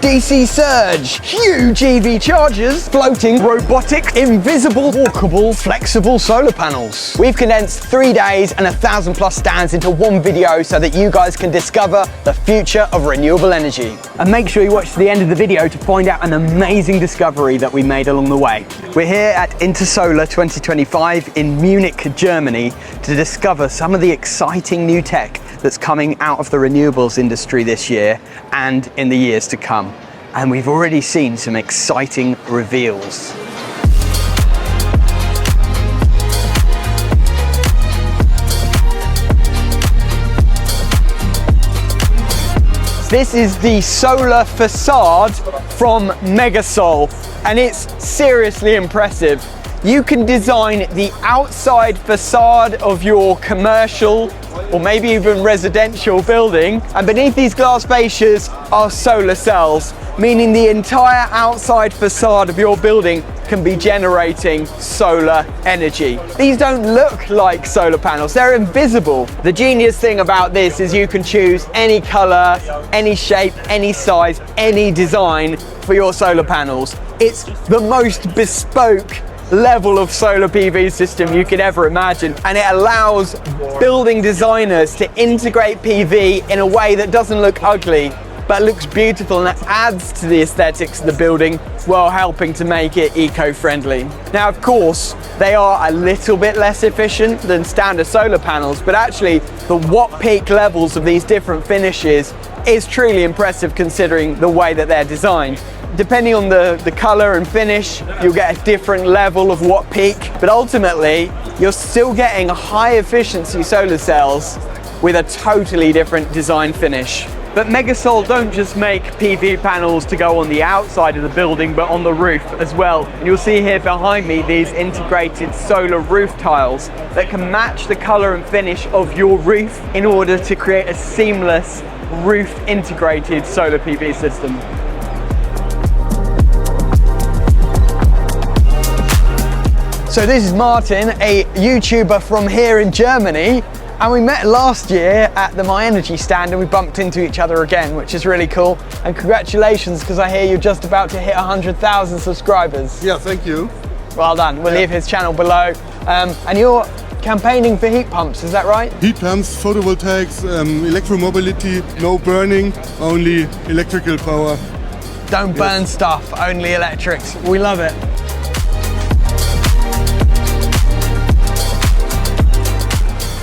DC surge, huge EV chargers, floating, robotic, invisible, walkable, flexible solar panels. We've condensed 3 days and 1,000 plus stands into one video so that you guys can discover the future of renewable energy. And make sure you watch to the end of the video to find out an amazing discovery that we made along the way. We're here at InterSolar 2025 in Munich, Germany to discover some of the exciting new tech that's coming out of the renewables industry this year and in the years to come. And we've already seen some exciting reveals. This is the solar facade from Megasol, and it's seriously impressive. You can design the outside facade of your commercial or maybe even residential building, and beneath these glass fascias are solar cells, meaning the entire outside facade of your building can be generating solar energy. These don't look like solar panels, they're invisible. The genius thing about this is you can choose any color, any shape, any size, any design for your solar panels. It's the most bespoke level of solar PV system you could ever imagine, and it allows building designers to integrate PV in a way that doesn't look ugly but looks beautiful, and adds to the aesthetics of the building while helping to make it eco-friendly. Now, of course, they are a little bit less efficient than standard solar panels, but actually the watt peak levels of these different finishes is truly impressive considering the way that they're designed. Depending on the color and finish, you'll get a different level of watt peak, but ultimately you're still getting high efficiency solar cells with a totally different design finish. But Megasol don't just make PV panels to go on the outside of the building, but on the roof as well. And you'll see here behind me these integrated solar roof tiles that can match the color and finish of your roof in order to create a seamless roof integrated solar PV system. So this is Martin, a YouTuber from here in Germany, and we met last year at the SigEnergy stand and we bumped into each other again, which is really cool. And congratulations, because I hear you're just about to hit 100,000 subscribers. Yeah, thank you. Well done. We'll leave his channel below. And you're campaigning for heat pumps, is that right? Heat pumps, photovoltaics, electromobility, no burning, only electrical power. Don't burn stuff, only electrics. We love it.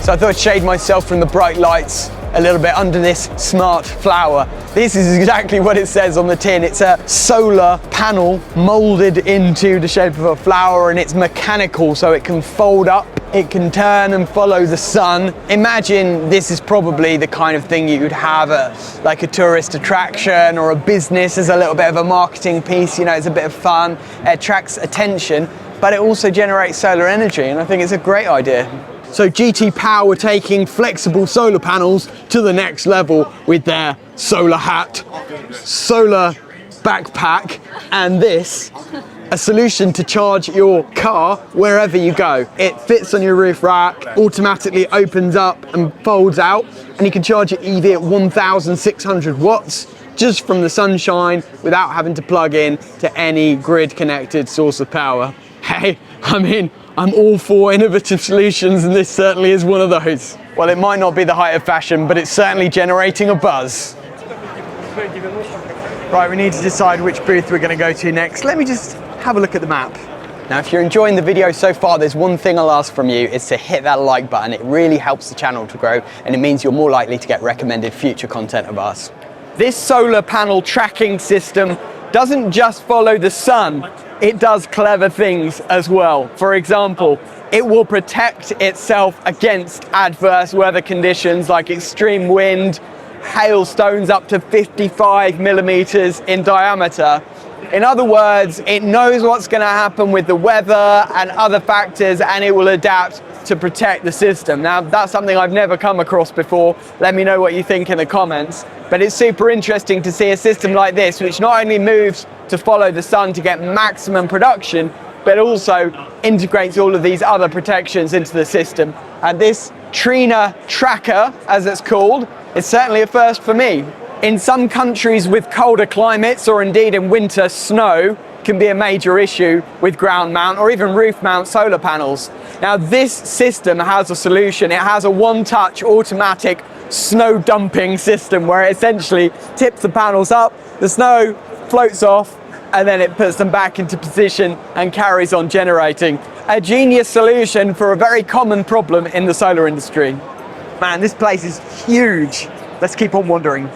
So I thought I'd shade myself from the bright lights a little bit under this smart flower. This is exactly what it says on the tin. It's a solar panel molded into the shape of a flower, and it's mechanical, so it can fold up, it can turn and follow the sun. Imagine this is probably the kind of thing you'd have at like a tourist attraction or a business as a little bit of a marketing piece. You know, it's a bit of fun, it attracts attention, but it also generates solar energy, and I think it's a great idea. So GT Power are taking flexible solar panels to the next level with their solar hat, solar backpack, and this, a solution to charge your car wherever you go. It fits on your roof rack, automatically opens up and folds out, and you can charge your EV at 1,600 watts just from the sunshine without having to plug in to any grid connected source of power. Hey, I'm all for innovative solutions, and this certainly is one of those. Well, it might not be the height of fashion, but it's certainly generating a buzz. Right, we need to decide which booth we're going to go to next. Let me just have a look at the map. Now, if you're enjoying the video so far, there's one thing I'll ask from you, is to hit that like button. It really helps the channel to grow, and it means you're more likely to get recommended future content of us. This solar panel tracking system doesn't just follow the sun, it does clever things as well. For example, it will protect itself against adverse weather conditions like extreme wind, hailstones up to 55 millimeters in diameter. In other words, it knows what's going to happen with the weather and other factors, and it will adapt to protect the system. Now, that's something I've never come across before. Let me know what you think in the comments. But it's super interesting to see a system like this, which not only moves to follow the sun to get maximum production, but also integrates all of these other protections into the system. And this Trina tracker, as it's called, is certainly a first for me. In some countries with colder climates, or indeed in winter, snow can be a major issue with ground mount or even roof mount solar panels. Now this system has a solution. It has a one-touch automatic snow dumping system where it essentially tips the panels up, the snow floats off, and then it puts them back into position and carries on generating. A genius solution for a very common problem in the solar industry. Man, this place is huge. Let's keep on wandering.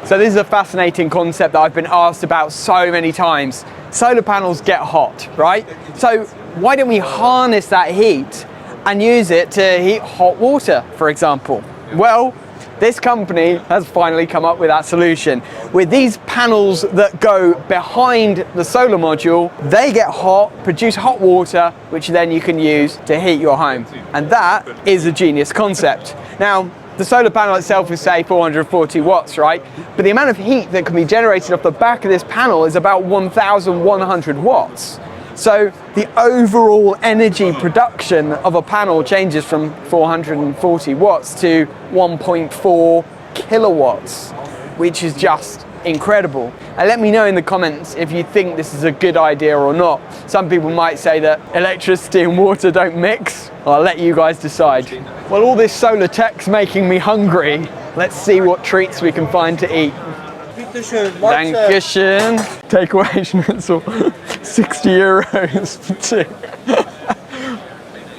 So this is a fascinating concept that I've been asked about so many times. Solar panels get hot, right? So why don't we harness that heat and use it to heat hot water, for example? Well, this company has finally come up with that solution. With these panels that go behind the solar module, they get hot, produce hot water, which then you can use to heat your home. And that is a genius concept. Now, the solar panel itself is, say, 440 watts, right? But the amount of heat that can be generated off the back of this panel is about 1,100 watts. So the overall energy production of a panel changes from 440 watts to 1.4 kilowatts, which is just incredible. And let me know in the comments if you think this is a good idea or not. Some people might say that electricity and water don't mix. I'll let you guys decide. Well, all this solar tech's making me hungry. Let's see what treats we can find to eat. Dankeschön. Takeaway schnitzel, 60 euros for two.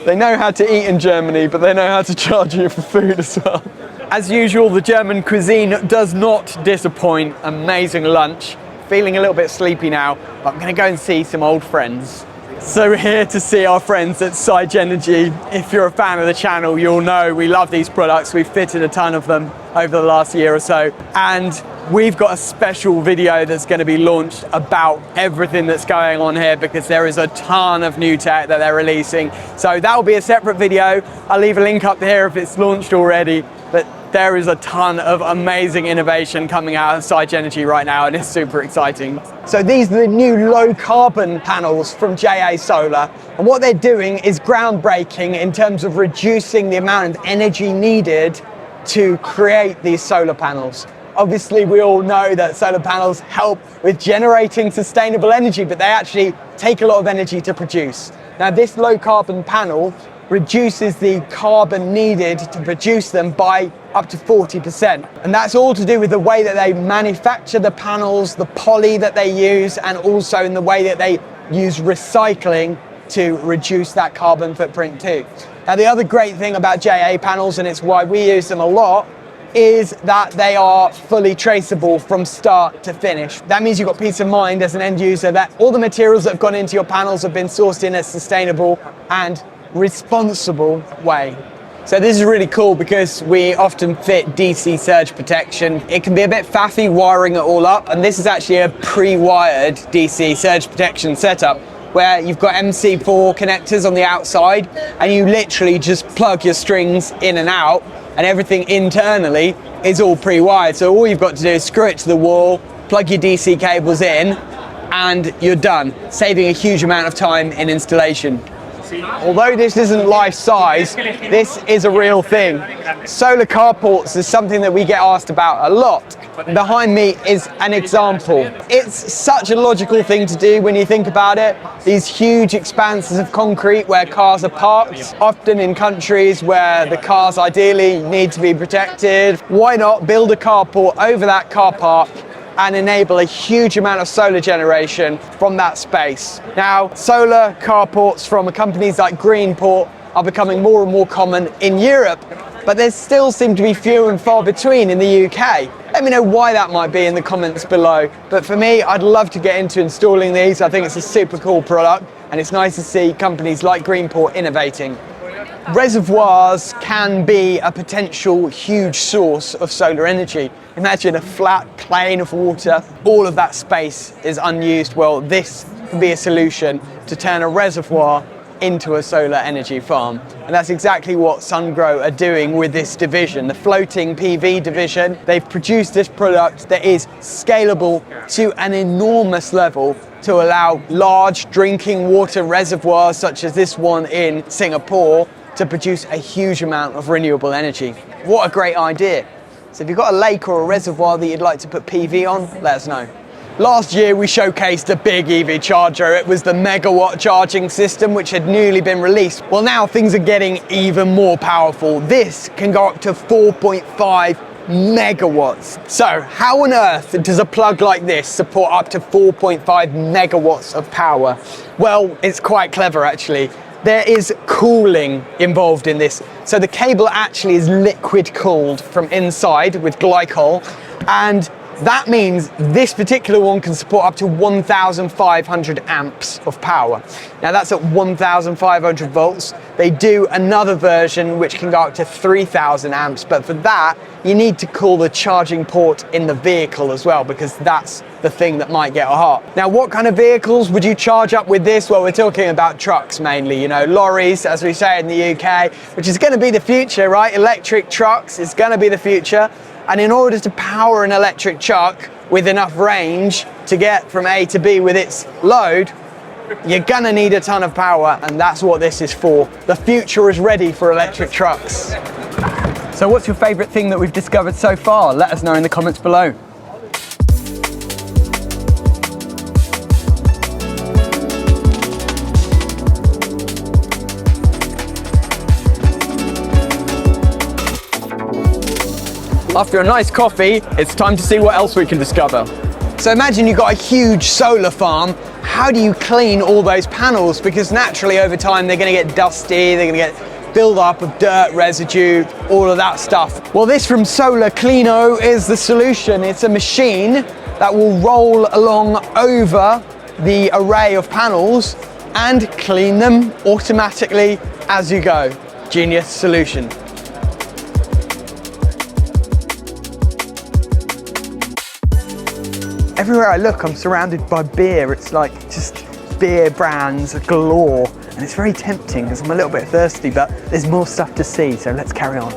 They know how to eat in Germany, but they know how to charge you for food as well. As usual, the German cuisine does not disappoint. Amazing lunch. Feeling a little bit sleepy now, but I'm gonna go and see some old friends. So we're here to see our friends at Sygenergy. If you're a fan of the channel, you'll know we love these products. We've fitted a ton of them over the last year or so. And we've got a special video that's going to be launched about everything that's going on here, because there is a ton of new tech that they're releasing. So that will be a separate video. I'll leave a link up here if it's launched already. But there is a ton of amazing innovation coming out of Sygenergy right now, and it's super exciting. So these are the new low carbon panels from JA Solar, and what they're doing is groundbreaking in terms of reducing the amount of energy needed to create these solar panels. Obviously, we all know that solar panels help with generating sustainable energy, but they actually take a lot of energy to produce. Now, this low carbon panel reduces the carbon needed to produce them by up to 40%. And that's all to do with the way that they manufacture the panels, the poly that they use, and also in the way that they use recycling to reduce that carbon footprint too. Now, the other great thing about JA panels, and it's why we use them a lot, is that they are fully traceable from start to finish. That means you've got peace of mind as an end user that all the materials that have gone into your panels have been sourced in a sustainable and responsible way. So this is really cool because we often fit DC surge protection. It can be a bit faffy wiring it all up, and this is actually a pre-wired DC surge protection setup where you've got MC4 connectors on the outside, and you literally just plug your strings in and out, and everything internally is all pre-wired. So all you've got to do is screw it to the wall, plug your DC cables in, and you're done, saving a huge amount of time in installation. Although this isn't life size, this is a real thing. Solar carports is something that we get asked about a lot. Behind me is an example. It's such a logical thing to do when you think about it. These huge expanses of concrete where cars are parked, often in countries where the cars ideally need to be protected. Why not build a carport over that car park and enable a huge amount of solar generation from that space? Now, solar carports from companies like Greenport are becoming more and more common in Europe, but there still seem to be few and far between in the UK. Let me know why that might be in the comments below. But for me, I'd love to get into installing these. I think it's a super cool product, and it's nice to see companies like Greenport innovating. Reservoirs can be a potential huge source of solar energy. Imagine a flat plane of water, all of that space is unused. Well, this can be a solution to turn a reservoir into a solar energy farm. And that's exactly what SunGrow are doing with this division, the floating PV division. They've produced this product that is scalable to an enormous level to allow large drinking water reservoirs, such as this one in Singapore, to produce a huge amount of renewable energy. What a great idea. So if you've got a lake or a reservoir that you'd like to put PV on, let us know. Last year we showcased a big EV charger. It was the megawatt charging system which had newly been released. Well, now things are getting even more powerful. This can go up to 4.5 megawatts. So how on earth does a plug like this support up to 4.5 megawatts of power? Well, it's quite clever actually. There is cooling involved in this. So the cable actually is liquid cooled from inside with glycol, and that means this particular one can support up to 1,500 amps of power. Now that's at 1,500 volts. They do another version which can go up to 3,000 amps, but for that you need to cool the charging port in the vehicle as well, because that's the thing that might get hot. Now what kind of vehicles would you charge up with this? Well, we're talking about trucks mainly, you know, lorries as we say in the UK, which is going to be the future, right? Electric trucks is going to be the future. And in order to power an electric truck with enough range to get from A to B with its load, you're gonna need a ton of power, and that's what this is for. The future is ready for electric trucks. So what's your favorite thing that we've discovered so far? Let us know in the comments below. After a nice coffee, it's time to see what else we can discover. So imagine you've got a huge solar farm. How do you clean all those panels? Because naturally over time they're going to get dusty, they're going to get build up of dirt, residue, all of that stuff. Well, this from Solar Cleano is the solution. It's a machine that will roll along over the array of panels and clean them automatically as you go. Genius solution. Everywhere I look, I'm surrounded by beer. It's like just beer brands galore. And it's very tempting because I'm a little bit thirsty, but there's more stuff to see, so let's carry on.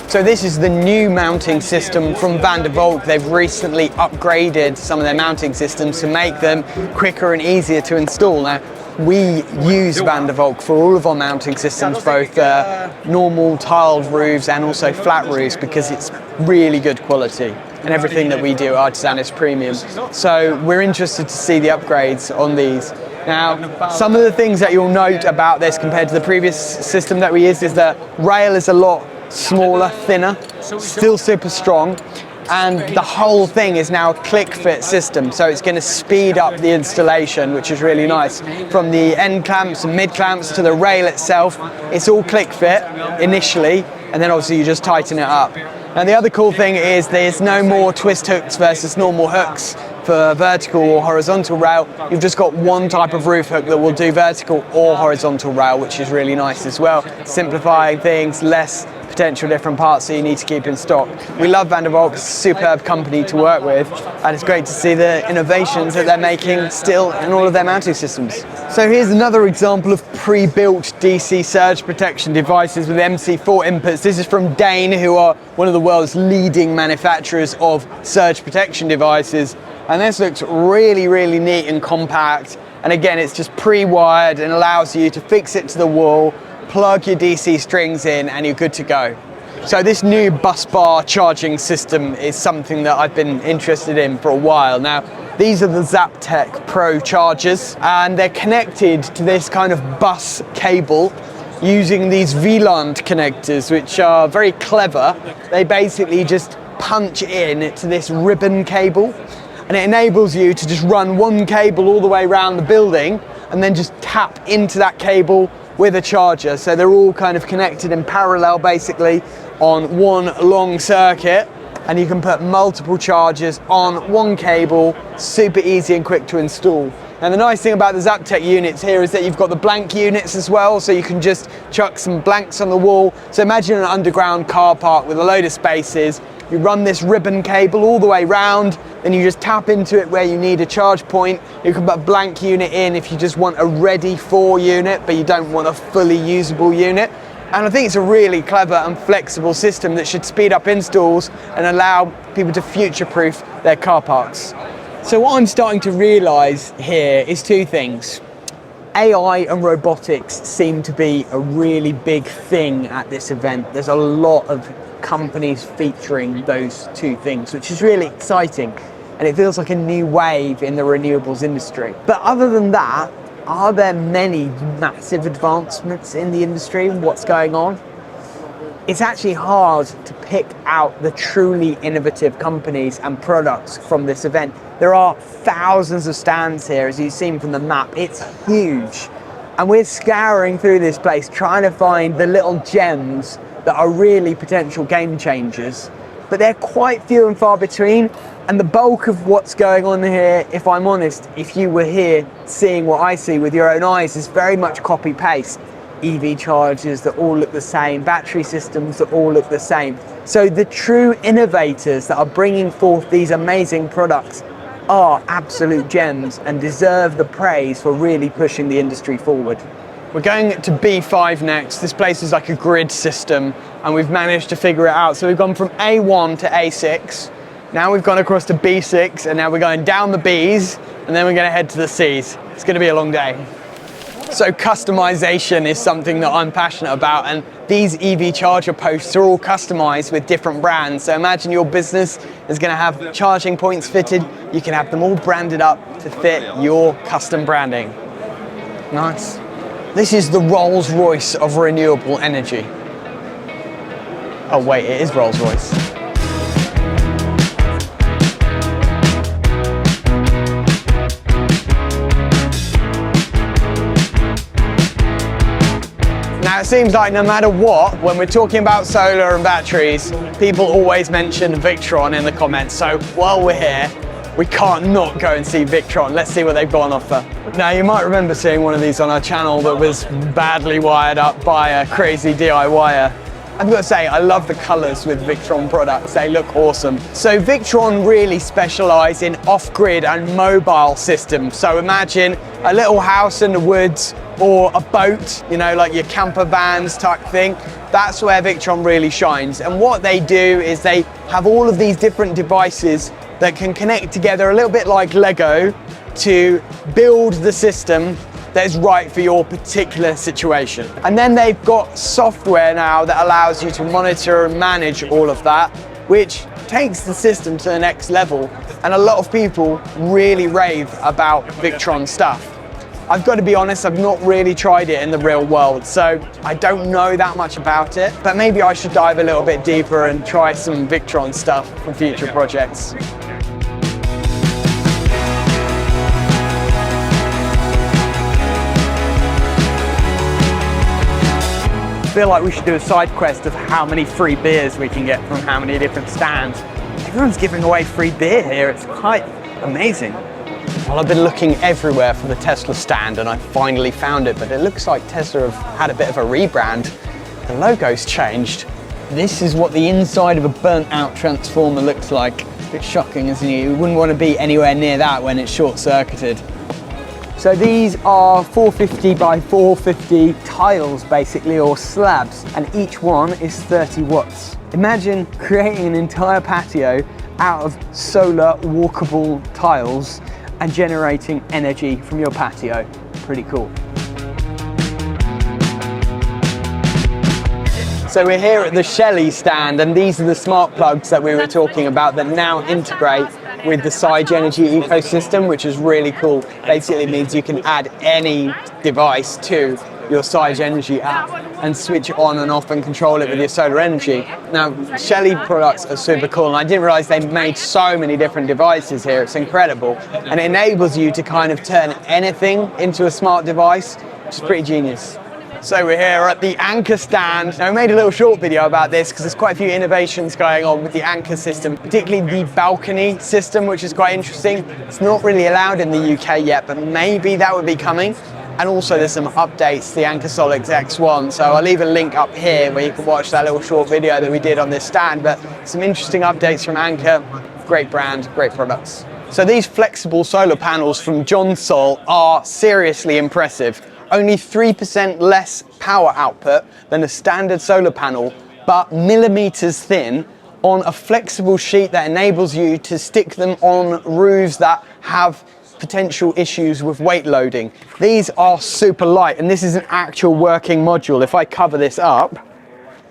So this is the new mounting system from Van der Valk. They've recently upgraded some of their mounting systems to make them quicker and easier to install. Now, we use Van der Valk for all of our mounting systems, both normal tiled roofs and also flat roofs, because it's really good quality. And everything that we do, Artisan, is premium. So we're interested to see the upgrades on these. Now, some of the things that you'll note about this compared to the previous system that we used is that rail is a lot smaller, thinner, still super strong. And the whole thing is now a click fit system, so it's going to speed up the installation, which is really nice. From the end clamps and mid clamps to the rail itself, it's all click fit initially, and then obviously you just tighten it up. And the other cool thing is there's no more twist hooks versus normal hooks for vertical or horizontal rail. You've just got one type of roof hook that will do vertical or horizontal rail, which is really nice as well. Simplifying things, less potential different parts that you need to keep in stock. We love Van der Valk, it's a superb company to work with, and it's great to see the innovations that they're making still in all of their mounting systems. So here's another example of pre-built DC surge protection devices with MC4 inputs. This is from Dane, who are one of the world's leading manufacturers of surge protection devices. And this looks really, really neat and compact. And again, it's just pre-wired and allows you to fix it to the wall, plug your DC strings in, and you're good to go. So this new bus bar charging system is something that I've been interested in for a while. Now, these are the Zaptec Pro chargers, and they're connected to this kind of bus cable using these VLAN connectors, which are very clever. They basically just punch in to this ribbon cable, and it enables you to just run one cable all the way around the building and then just tap into that cable with a charger. So they're all kind of connected in parallel basically on one long circuit, and you can put multiple chargers on one cable, super easy and quick to install. And the nice thing about the Zaptec units here is that you've got the blank units as well, so you can just chuck some blanks on the wall. So imagine an underground car park with a load of spaces. You run this ribbon cable all the way round, then you just tap into it where you need a charge point. You can put a blank unit in if you just want a ready for unit, but you don't want a fully usable unit. And I think it's a really clever and flexible system that should speed up installs and allow people to future-proof their car parks. So what I'm starting to realise here is two things. AI and robotics seem to be a really big thing at this event. There's a lot of companies featuring those two things, which is really exciting. And it feels like a new wave in the renewables industry. But other than that, are there many massive advancements in the industry and what's going on? It's actually hard to pick out the truly innovative companies and products from this event. There are thousands of stands here, as you've seen from the map. It's huge. And we're scouring through this place, trying to find the little gems that are really potential game changers. But they're quite few and far between. And the bulk of what's going on here, if I'm honest, if you were here seeing what I see with your own eyes, is very much copy-paste. EV chargers that all look the same, battery systems that all look the same. So the true innovators that are bringing forth these amazing products are absolute gems and deserve the praise for really pushing the industry forward. We're going to B5 next. This place is like a grid system and we've managed to figure it out. So we've gone from A1 to A6. Now we've gone across to B6 and now we're going down the Bs and then we're going to head to the Cs. It's going to be a long day. So customization is something that I'm passionate about, and these EV charger posts are all customized with different brands. So imagine your business is going to have charging points fitted. You can have them all branded up to fit your custom branding. Nice. This is the Rolls-Royce of renewable energy. Oh wait, it is Rolls-Royce. Now it seems like no matter what, when we're talking about solar and batteries, people always mention Victron in the comments. So while we're here, we can't not go and see Victron. Let's see what they've got on offer. Now you might remember seeing one of these on our channel that was badly wired up by a crazy DIYer. I've got to say, I love the colors with Victron products. They look awesome. So Victron really specialize in off-grid and mobile systems. So imagine a little house in the woods or a boat, you know, like your camper vans type thing. That's where Victron really shines. And what they do is they have all of these different devices that can connect together a little bit like Lego to build the system that is right for your particular situation. And then they've got software now that allows you to monitor and manage all of that, which takes the system to the next level. And a lot of people really rave about Victron stuff. I've got to be honest, I've not really tried it in the real world, so I don't know that much about it, but maybe I should dive a little bit deeper and try some Victron stuff for future projects. I feel like we should do a side quest of how many free beers we can get from how many different stands. Everyone's giving away free beer here. It's quite amazing. Well, I've been looking everywhere for the Tesla stand and I finally found it, but it looks like Tesla have had a bit of a rebrand. The logo's changed. This is what the inside of a burnt out transformer looks like. A bit shocking, isn't it? You wouldn't want to be anywhere near that when it's short-circuited. So these are 450 by 450 tiles basically, or slabs, and each one is 30 watts. Imagine creating an entire patio out of solar walkable tiles and generating energy from your patio. Pretty cool. So we're here at the Shelly stand, and these are the smart plugs that we were talking about that now integrate with the Sygenergy ecosystem, which is really cool. Basically means you can add any device to your Sygenergy app and switch it on and off and control it with your solar energy. Now, Shelly products are super cool, and I didn't realize they made so many different devices here. It's incredible. And it enables you to kind of turn anything into a smart device, which is pretty genius. So we're here at the Anker stand. Now, we made a little short video about this because there's quite a few innovations going on with the Anker system, particularly the balcony system, which is quite interesting. It's not really allowed in the UK yet, but maybe that would be coming. And also there's some updates to the Anker Solix X1. So I'll leave a link up here where you can watch that little short video that we did on this stand. But some interesting updates from Anker. Great brand, great products. So these flexible solar panels from John Sol are seriously impressive. Only 3% less power output than a standard solar panel, but millimeters thin on a flexible sheet that enables you to stick them on roofs that have potential issues with weight loading. These are super light, and this is an actual working module. If I cover this up,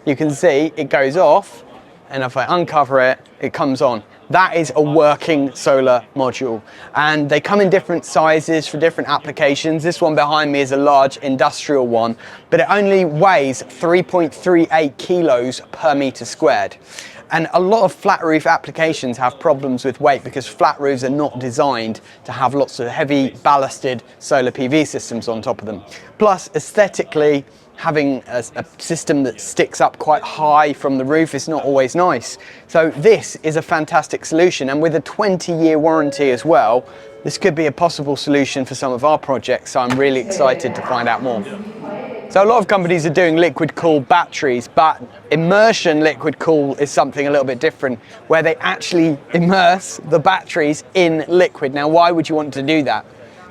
you can see it goes off and if I uncover it, it comes on. That is a working solar module, and they come in different sizes for different applications. This one behind me is a large industrial one, but it only weighs 3.38 kilos per meter squared. And a lot of flat roof applications have problems with weight because flat roofs are not designed to have lots of heavy ballasted solar PV systems on top of them. Plus, aesthetically, having a system that sticks up quite high from the roof is not always nice. So this is a fantastic solution, and with a 20-year warranty as well, this could be a possible solution for some of our projects, so I'm really excited to find out more. So a lot of companies are doing liquid cooled batteries, but immersion liquid cool is something a little bit different, where they actually immerse the batteries in liquid. Now, why would you want to do that?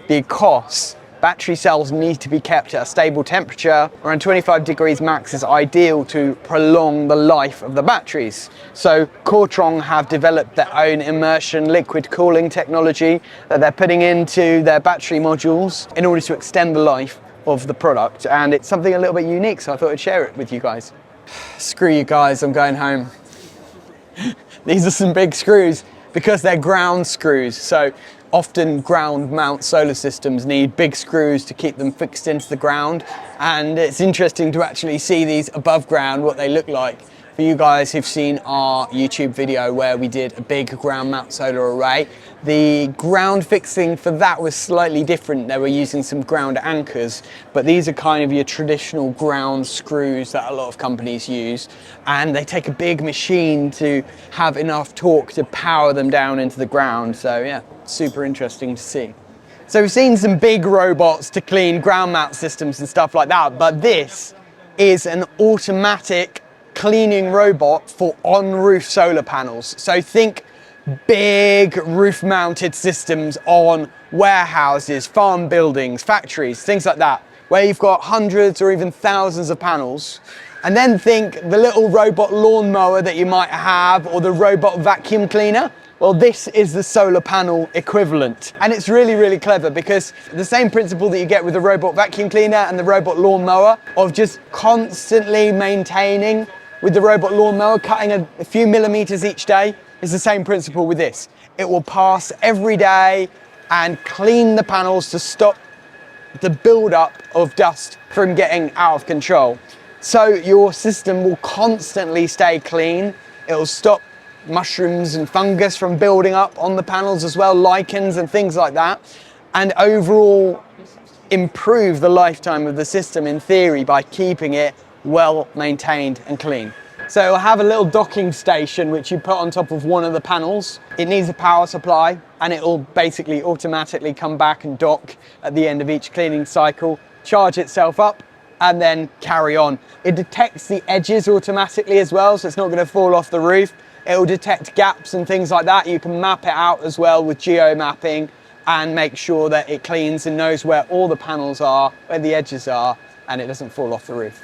Because battery cells need to be kept at a stable temperature. Around 25 degrees max is ideal to prolong the life of the batteries. So Victron have developed their own immersion liquid cooling technology that they're putting into their battery modules in order to extend the life of the product. And it's something a little bit unique, so I thought I'd share it with you guys. Screw you guys, I'm going home. These are some big screws because they're ground screws. So often ground mount solar systems need big screws to keep them fixed into the ground, and it's interesting to actually see these above ground, what they look like. For you guys who've seen our YouTube video where we did a big ground mount solar array, the ground fixing for that was slightly different. They were using some ground anchors, but these are kind of your traditional ground screws that a lot of companies use, and they take a big machine to have enough torque to power them down into the ground. So yeah, super interesting to see. So we've seen some big robots to clean ground mount systems and stuff like that, but this is an automatic cleaning robot for on-roof solar panels. So think big roof-mounted systems on warehouses, farm buildings, factories, things like that, where you've got hundreds or even thousands of panels. And then think the little robot lawnmower that you might have, or the robot vacuum cleaner. Well, this is the solar panel equivalent. And it's really, really clever because the same principle that you get with the robot vacuum cleaner and the robot lawnmower of just constantly maintaining with the robot lawnmower, cutting a few millimeters each day, is the same principle with this. It will pass every day and clean the panels to stop the buildup of dust from getting out of control. So your system will constantly stay clean. It will stop mushrooms and fungus from building up on the panels as well, lichens and things like that, and overall improve the lifetime of the system in theory by keeping it well maintained and clean. So it'll have a little docking station which you put on top of one of the panels. It needs a power supply, and it will basically automatically come back and dock at the end of each cleaning cycle, charge itself up, and then carry on. It detects the edges automatically as well, so it's not going to fall off the roof. It will detect gaps and things like that. You can map it out as well with geo mapping and make sure that it cleans and knows where all the panels are, where the edges are, and it doesn't fall off the roof.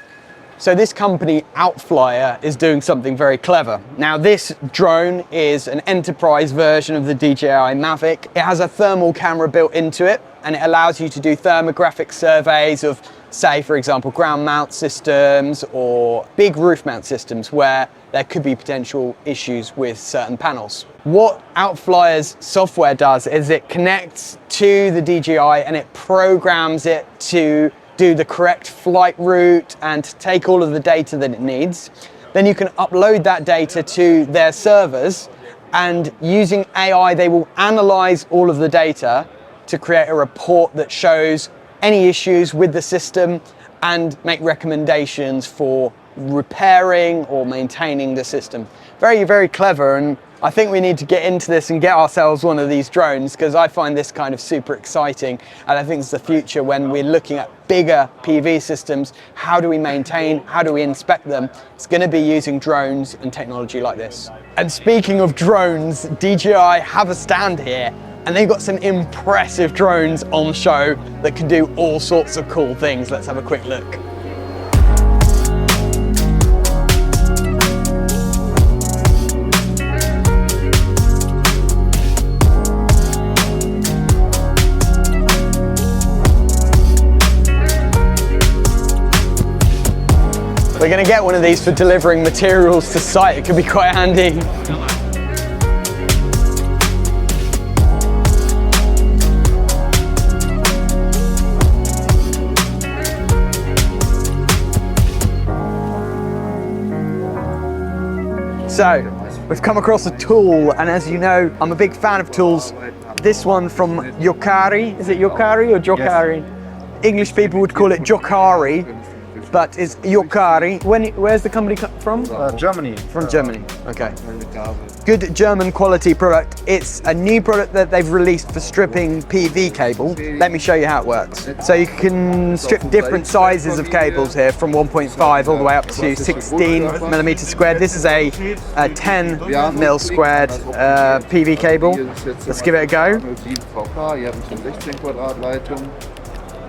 So this company, Outflyer, is doing something very clever. Now this drone is an enterprise version of the DJI Mavic. It has a thermal camera built into it, and it allows you to do thermographic surveys of, say, for example, ground mount systems or big roof mount systems where there could be potential issues with certain panels. What Outflyer's software does is it connects to the DJI and it programs it to do the correct flight route and take all of the data that it needs. Then you can upload that data to their servers, and using AI, they will analyze all of the data to create a report that shows any issues with the system and make recommendations for repairing or maintaining the system. Very, very clever, and I think we need to get into this and get ourselves one of these drones, because I find this kind of super exciting, and I think it's the future when we're looking at bigger PV systems. How do we maintain, how do we inspect them? It's going to be using drones and technology like this. And speaking of drones, DJI have a stand here, and they've got some impressive drones on show that can do all sorts of cool things. Let's have a quick look. We're going to get one of these for delivering materials to site. It could be quite handy. So, we've come across a tool, and as you know, I'm a big fan of tools. This one from Yokari, is it Yokari or Jokari? Yes. English people would call it Jokari, but it's Yokari. Where's the company from? Germany. From Germany, okay. Good German quality product. It's a new product that they've released for stripping PV cable. Let me show you how it works. So you can strip different sizes of cables here from 1.5 all the way up to 16 millimeters squared. This is a 10 mil squared PV cable. Let's give it a go.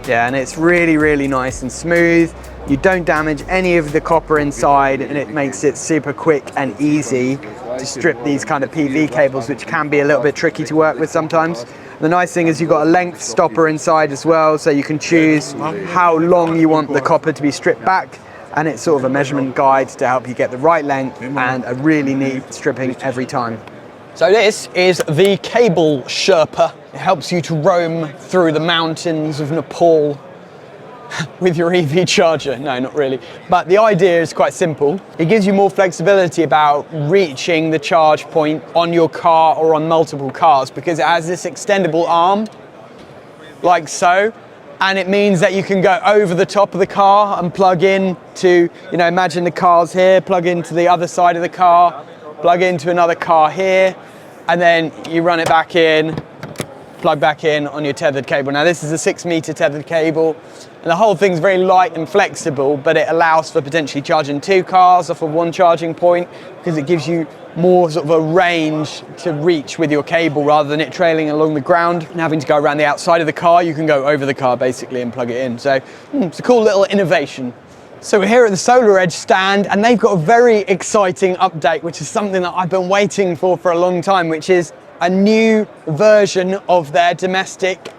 Yeah, and it's really, really nice and smooth. You don't damage any of the copper inside, and it makes it super quick and easy to strip these kind of PV cables, which can be a little bit tricky to work with sometimes. The nice thing is you've got a length stopper inside as well, so you can choose how long you want the copper to be stripped back, and it's sort of a measurement guide to help you get the right length and a really neat stripping every time. So this is the Cable Sherpa. It helps you to roam through the mountains of Nepal with your EV charger. No, not really. But the idea is quite simple. It gives you more flexibility about reaching the charge point on your car or on multiple cars, because it has this extendable arm, like so. And it means that you can go over the top of the car and plug in to, you know, imagine the car's here, plug into the other side of the car, plug into another car here, and then you run it back in, plug back in on your tethered cable. Now this is a 6-meter tethered cable, and the whole thing's very light and flexible, but it allows for potentially charging 2 cars off of one charging point, because it gives you more sort of a range to reach with your cable rather than it trailing along the ground and having to go around the outside of the car. You can go over the car basically and plug it in. So it's a cool little innovation. So we're here at the SolarEdge stand, and they've got a very exciting update, which is something that I've been waiting for a long time, which is a new version of their domestic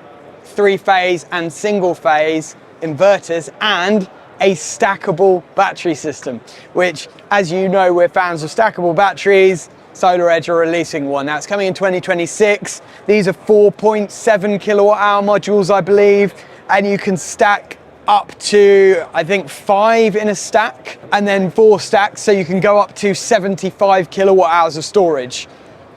3-phase and single-phase inverters and a stackable battery system, which, as you know, we're fans of stackable batteries. SolarEdge are releasing one. Now it's coming in 2026. These are 4.7 kilowatt hour modules, I believe, and you can stack up to, I think, 5 in a stack, and then 4 stacks, so you can go up to 75 kilowatt hours of storage,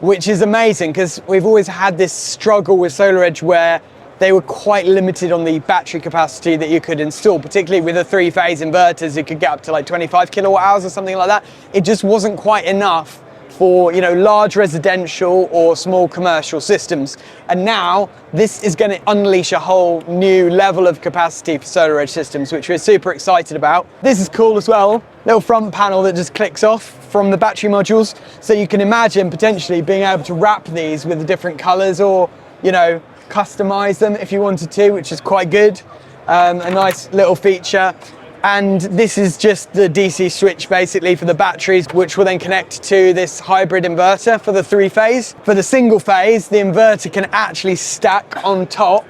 which is amazing, because we've always had this struggle with SolarEdge where they were quite limited on the battery capacity that you could install, particularly with the 3-phase inverters. You could get up to like 25 kilowatt hours or something like that. It just wasn't quite enough for, you know, large residential or small commercial systems. And now this is going to unleash a whole new level of capacity for SolarEdge systems, which we're super excited about. This is cool as well. Little front panel that just clicks off from the battery modules. So you can imagine potentially being able to wrap these with the different colors, or, you know, customize them if you wanted to, which is quite good. A nice little feature. And this is just the DC switch basically for the batteries, which will then connect to this hybrid inverter for the 3-phase. For the single phase, the inverter can actually stack on top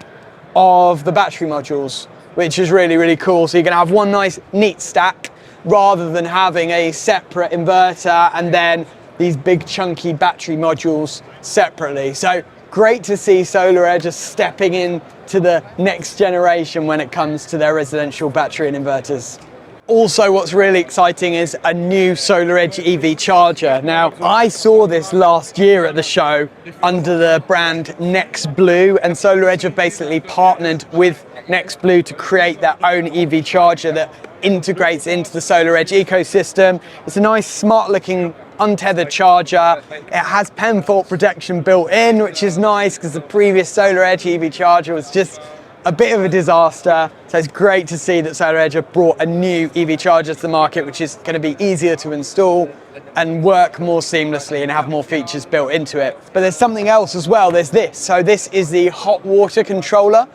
of the battery modules, which is really, really cool. So you're gonna have one nice neat stack rather than having a separate inverter and then these big chunky battery modules separately. So great to see SolarEdge stepping in to the next generation when it comes to their residential battery and inverters. Also, what's really exciting is a new SolarEdge EV charger. Now, I saw this last year at the show under the brand NextBlue, and SolarEdge have basically partnered with NextBlue to create their own EV charger that integrates into the SolarEdge ecosystem. It's a nice, smart-looking untethered charger. It has PEM fault protection built in, which is nice because the previous SolarEdge EV charger was just a bit of a disaster. So it's great to see that SolarEdge have brought a new EV charger to the market, which is going to be easier to install and work more seamlessly and have more features built into it. But there's something else as well. There's this. So this is the hot water controller,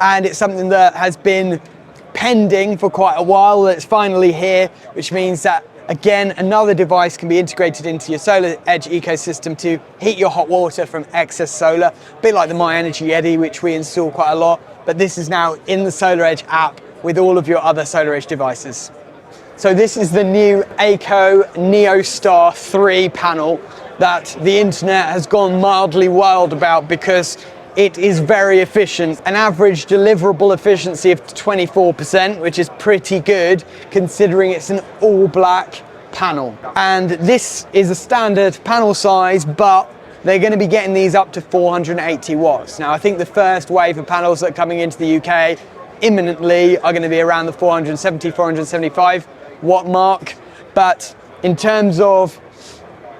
and it's something that has been pending for quite a while. It's finally here, which means that, again, another device can be integrated into your SolarEdge ecosystem to heat your hot water from excess solar, a bit like the MyEnergy Eddy, which we install quite a lot, but this is now in the SolarEdge app with all of your other SolarEdge devices. So this is the new Eco NeoStar 3 panel that the internet has gone mildly wild about because it is very efficient. An average deliverable efficiency of 24%, which is pretty good considering it's an all black panel. And this is a standard panel size, but they're going to be getting these up to 480 watts. Now, I think the first wave of panels that are coming into the UK imminently are going to be around the 470, 475 watt mark. But in terms of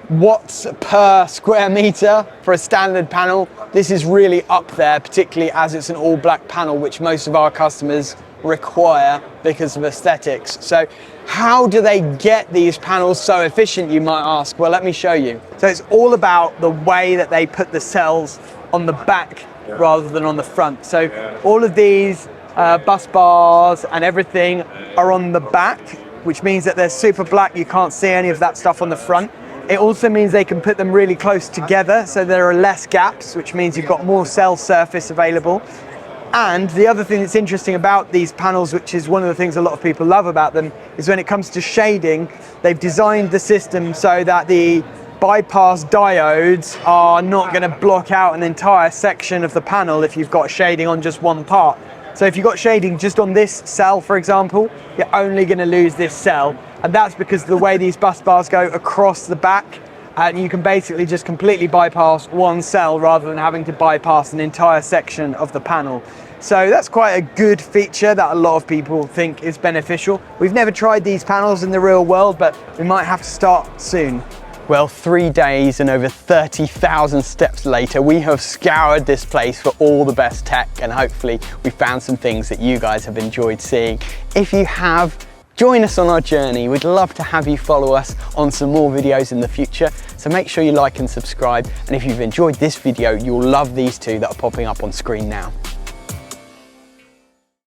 watts per square meter for a standard panel, this is really up there, particularly as it's an all black panel, which most of our customers require because of aesthetics. So how do they get these panels so efficient, you might ask? Well, let me show you. So it's all about the way that they put the cells on the back rather than on the front. So all of these bus bars and everything are on the back, which means that they're super black. You can't see any of that stuff on the front. It also means they can put them really close together, so there are less gaps, which means you've got more cell surface available. And the other thing that's interesting about these panels, which is one of the things a lot of people love about them, is when it comes to shading, they've designed the system so that the bypass diodes are not going to block out an entire section of the panel if you've got shading on just one part. So if you've got shading just on this cell, for example, you're only going to lose this cell. And that's because of the way these bus bars go across the back, and you can basically just completely bypass one cell rather than having to bypass an entire section of the panel. So that's quite a good feature that a lot of people think is beneficial. We've never tried these panels in the real world, but we might have to start soon. Well, 3 days and over 30,000 steps later, we have scoured this place for all the best tech, and hopefully we found some things that you guys have enjoyed seeing. If you have, join us on our journey. We'd love to have you follow us on some more videos in the future. So make sure you like and subscribe. And if you've enjoyed this video, you'll love these two that are popping up on screen now.